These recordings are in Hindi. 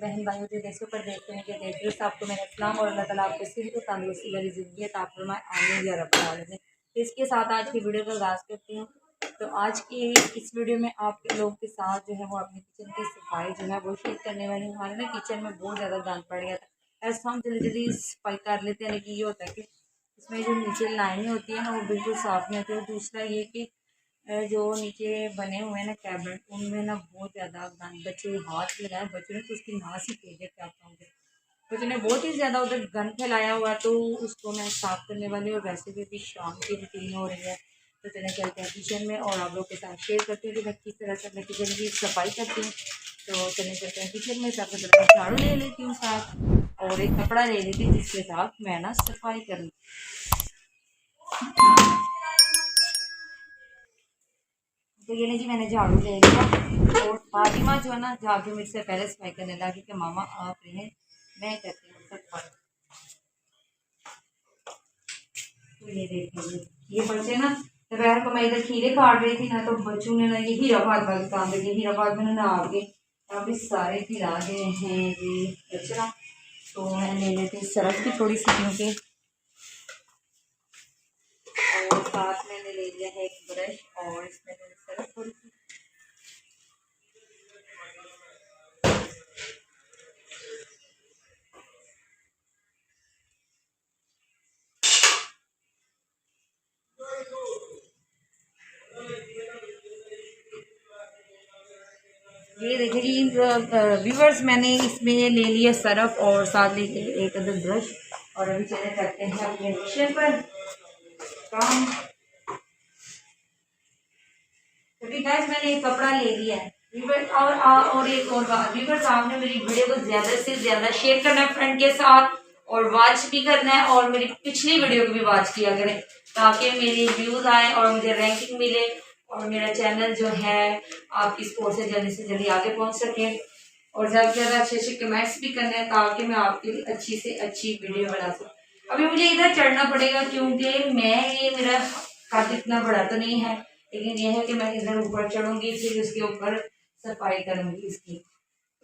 बहन भाइयों जो जैसे ऊपर देखते हैं कि देख रहे हो, आपको मेरा इस्लाम और अल्लाह ताला आपको सिर्फ तंदुरुस्ती वाली ज़िंदगी अता फरमाए, आमीन या रब्बल आलमीन। तो इसके साथ आज की वीडियो का आगाज़ करती हूँ। तो आज की इस वीडियो में आप लोगों के साथ जो है वो अपने किचन की सफाई जो है वो शेयर करने वाली हूँ। हमारे ना किचन में बहुत ज़्यादा गंद पड़ गया था, ऐसा हम जल्दी जल्दी सफाई कर लेते हैं, लेकिन ये होता है कि इसमें जो नीचे लाइनें होती है ना वो बिल्कुल साफ़ नहीं होती। और दूसरा ये कि जो नीचे बने हुए हैं ना कैबिनेट, उनमें ना बहुत ज़्यादा गंद, बच्चे हाथ लगाए बच्चों ने तो उसकी नाश ही फेंक क्या कहूँगे। बच्चों ने बहुत ही ज़्यादा उधर गंद फैलाया हुआ है, तो उसको मैं साफ़ करने वाली हूँ। और वैसे भी अभी शाम की रूटीन हो रही है, तो चले चलते हैं किचन में और आप लोग के साथ शेयर करती हूँ कि मैं किस तरह से अपने किचन की सफाई करती हूँ। तो चले चलते हैं किचन में। सबसे पहले मैं झाड़ू ले लेती हूँ साथ, और एक कपड़ा ले लेती हूँ जिसके साथ मैं ना सफाई करूँ। तो ये नहीं जी, मैंने झाड़ू ले लिया और फातिमा जो है ना जाके मेरे से पहले सफाई करने लगी कि मामा आप रहे, मैं करती हूँ सफाई। तो ये देखिए, ये बच्चे ना दोपहर को मैं इधर खीरे काट रही थी ना, तो बच्चों ने ना ये हीराबाद वाली काम दे दी। हीराबाद में ना आगे काफी सारे खिला गए हैं ये कचरा, तो मैं ले लेती सरफ की थोड़ी सी, क्योंकि और साथ मैंने ले लिया है एक ब्रश और इसमें मैंने सरफ थोड़ी सी। ये देखिए जी व्यूवर्स, मैंने इसमें ले लिया सरफ और साथ लेके एक अदर ब्रश, और अभी चले करते हैं अपने मिशन पर काम। क्योंकि गैस मैंने एक कपड़ा ले लिया है व्यूवर्स, और एक और बात व्यूवर्स, आपने मेरी वीडियो को ज़्यादा से ज़्यादा शेयर करना है फ्रेंड के साथ, और वॉच भी करना है, और मेरी पिछली वीडियो को भी वॉच किया करें, ताकि मेरी व्यूज़ आए और मुझे रैंकिंग मिले, और मेरा चैनल जो है आपकी सपोर्ट से जल्दी आगे पहुंच सके। और ज़्यादा से ज़्यादा अच्छे अच्छे कमेंट्स भी करने हैं, ताकि मैं आपके लिए अच्छी से अच्छी वीडियो बना सकूँ। अभी मुझे इधर चढ़ना पड़ेगा, क्योंकि ये मेरा कद इतना बड़ा तो नहीं है, लेकिन यह है कि मैं इधर ऊपर चढ़ूंगी, फिर उसके ऊपर सफाई करूंगी इसकी,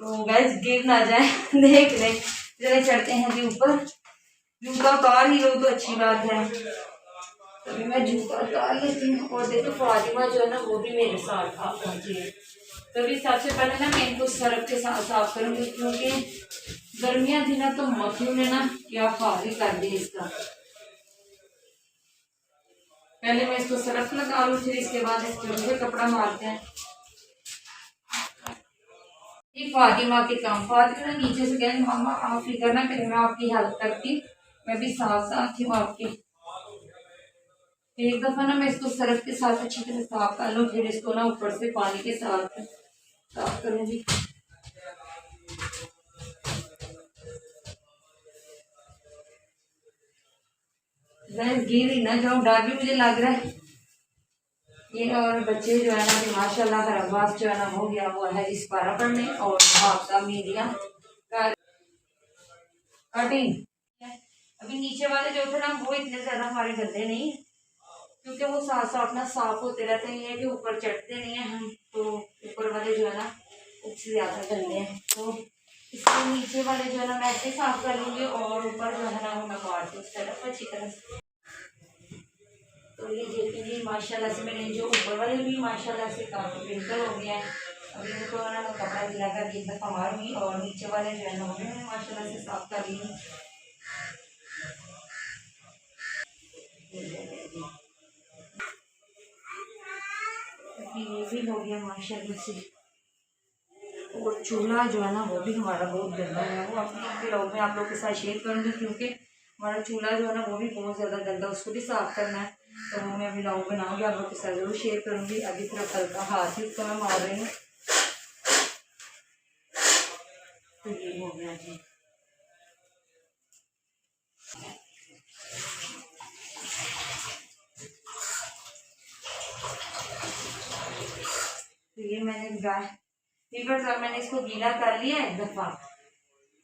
तो गैस गिर ना जाए देख लें। चले चढ़ते हैं जी ऊपर। जूता उतार ही लो तो अच्छी बात है, तभी मैं जूता उतार लेती हूँ। और देखो फातिमा जो है ना वो भी मेरे साथ आप पहुंची है, तभी सबसे पहले ना मैं इनको सरफ के साथ साफ करूंगी, क्योंकि गर्मियां थी ना तो मक्खियों ने ना क्या हाल ही कर दिया इसका। पहले मैं इसको सरफ लगा लूँ, फिर इसके बाद इसके ऊपर कपड़ा मारते हैं। ये फातिमा के काम, फातिमा नीचे से कह मामा आप फिक्र ना करें, मैं आपकी हेल्प करती, मैं भी साथ साथ हूँ आपके। एक दफा ना मैं इसको सरफ के साथ अच्छी तरह साफ कर लूँ, फिर इसको ना ऊपर से पानी के साथ साफ करूंगी। मैं गिर ही ना जाऊँ, डर भी मुझे लग रहा है। ये और बच्चे जो है ना कि माशाल्लाह हर आवाज जो है ना हो गया हुआ है इस पारा पढ़ने, और भागता मीडिया कटिंग। अभी नीचे वाले जो थे ना वो इतने ज्यादा हमारे गंदे नहीं, क्योंकि वो साथ साथ ना साफ होते रहते हैं, ये कि ऊपर चढ़ते नहीं है हम, तो ऊपर वाले जो है ना उससे ज्यादा गंदे हैं, तो इसके नीचे वाले जो है ना मैं ऐसे साफ कर लूंगी, और ऊपर जो है ना वो मैं काट दूँ उस तरफ अच्छी तरह से। तो ये देखिए जी माशाल्लाह से मैंने जो ऊपर वाले भी माशाल्लाह से काफी बेहतर हो गया है। अभी इनको ना कपड़ा गिला कर एक दफा मारूंगी, और नीचे वाले जो है ना वो मैंने माशाल्लाह से साफ कर ली। ये भी हो गया माशाल्लाह से। और चूल्हा जो है ना वो भी हमारा बहुत गंदा है, वो अपने ब्लॉग में आप लोग के साथ शेयर करूँगी, क्योंकि हमारा चूल्हा जो है ना वो भी बहुत ज़्यादा गंदा, उसको भी साफ करना है, तो वो मैं ब्लॉग बनाऊँगी, आप लोग के साथ जरूर शेयर करूँगी। अभी सिर्फ हल्का हाथ ही उसको मैं मार रही हूँ। तो ये हो गया जी। तो ये मैंने मैंने इसको गीला कर लिया एक दफ़ा,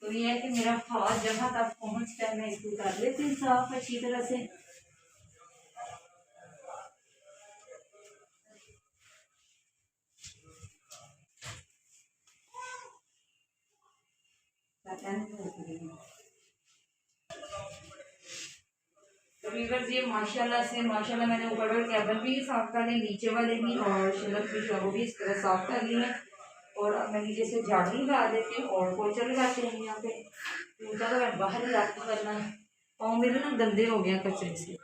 तो ये है कि मेरा हाथ जहाँ तक पहुँचता है मैं इसको कर लेती हूँ साफ अच्छी तरह से। तो वीवर्स ये माशाल्लाह मैंने ऊपर वाले कैबिन भी साफ कर लिए, नीचे वाले भी, और शेल्फ भी जो है वो भी इस तरह साफ कर लिए। और अब मैं नीचे से झाड़ू लगा देती हूँ और पोछा लगाते हैं यहाँ पे। पूछा तो मैं बाहर ही जाके करना है, पाँव मेरे ना गंदे हो गए कचरे से।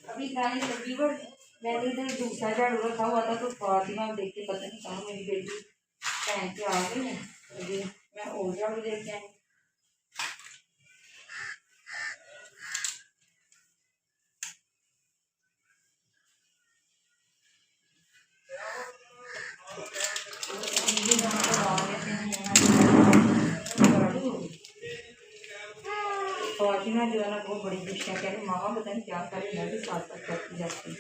अभी गाइस वीवर्स मैंने इधर दूसरा झाड़ू रखा हुआ था, तो फातिमा देख के पता नहीं कहाँ मेरी बेटी पहन के आ गई है। अभी मैं और झाड़ू लेके आई। फातिमा जो है ना बहुत बड़ी डिश है, कह रही मामा पता नहीं क्या करे, मैं भी साथ साथ करती जाती हूँ।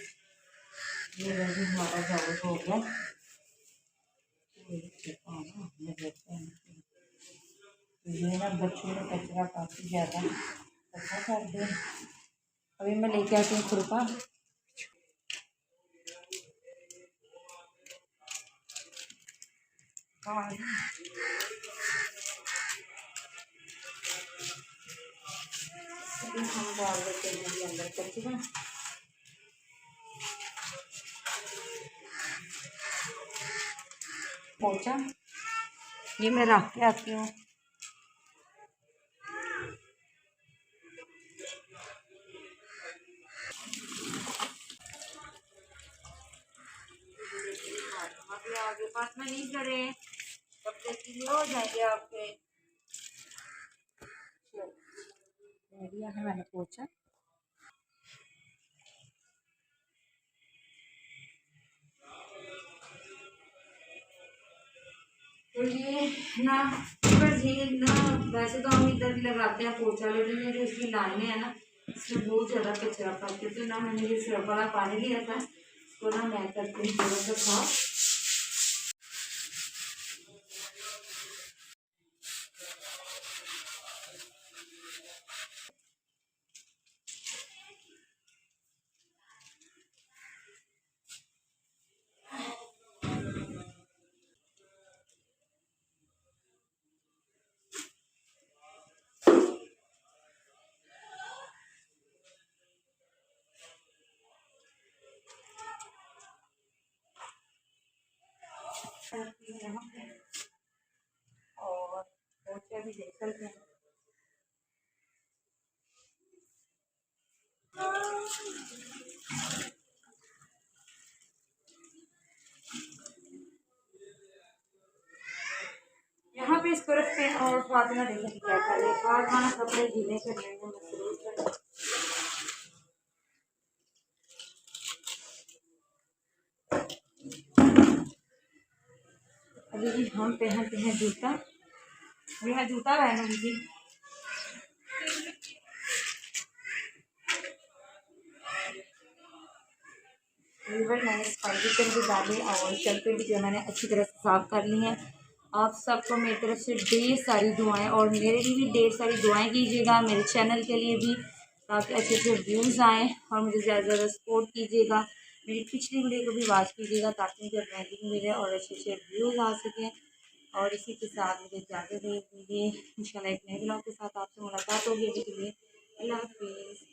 ये वैसे हमारा झाड़ू हो गया। ये ना बच्चों ने कचरा काफ़ी ज़्यादा इकट्ठा कर दिया। अभी मैं लेके आती हूँ खुरपा। हाँ हम डाल देते हैं ये अंदर कचरा। पोंछा ये मैं रख के आती हूँ। आगे पास में नहीं करें, कपड़े गीले हो जाएंगे आपके। दिया है मैंने पोछा। तो ये ना बस ये ना वैसे तो हम इधर भी लगाते हैं पोछा, लेकिन ये जो इसकी लाइनें है ना इसमें बहुत ज़्यादा कचरा पाते, तो ना मैंने ये सर्फ वाला पानी लिया था, इसको ना मैं करती हूँ थोड़ा सा साफ। यहाँ पे और पोछे भी देख सकते हैं। यहाँ पे इस तरफ पे और फातिमा देखिए क्या कर रही है। फातिमा कपड़े गीले करने में मसरूफ है। अभी जी हम पहनते हैं जूता। अभी मैं जूता पहनूंगी। मैंने स्पाइसी कर भी डाली और शर्टें भी जो मैंने अच्छी तरह से साफ कर ली हैं। आप सबको मेरी तरफ से ढेर सारी दुआएं, और मेरे लिए भी ढेर सारी दुआएं कीजिएगा, मेरे चैनल के लिए भी, ताकि अच्छे अच्छे व्यूज़ आएँ और मुझे ज़्यादा से ज़्यादा सपोर्ट कीजिएगा। मेरी पिछली वीडियो को भी वॉच कीजिएगा ताकि मुझे रैंकिंग मिले और अच्छे अच्छे व्यूज़ आ सकें। और इसी के साथ मुझे इजाज़त दे दीजिए। इंशाल्लाह एक नए ब्लॉग के साथ आपसे मुलाकात होगी। अभी के लिए अल्लाह हाफिज़।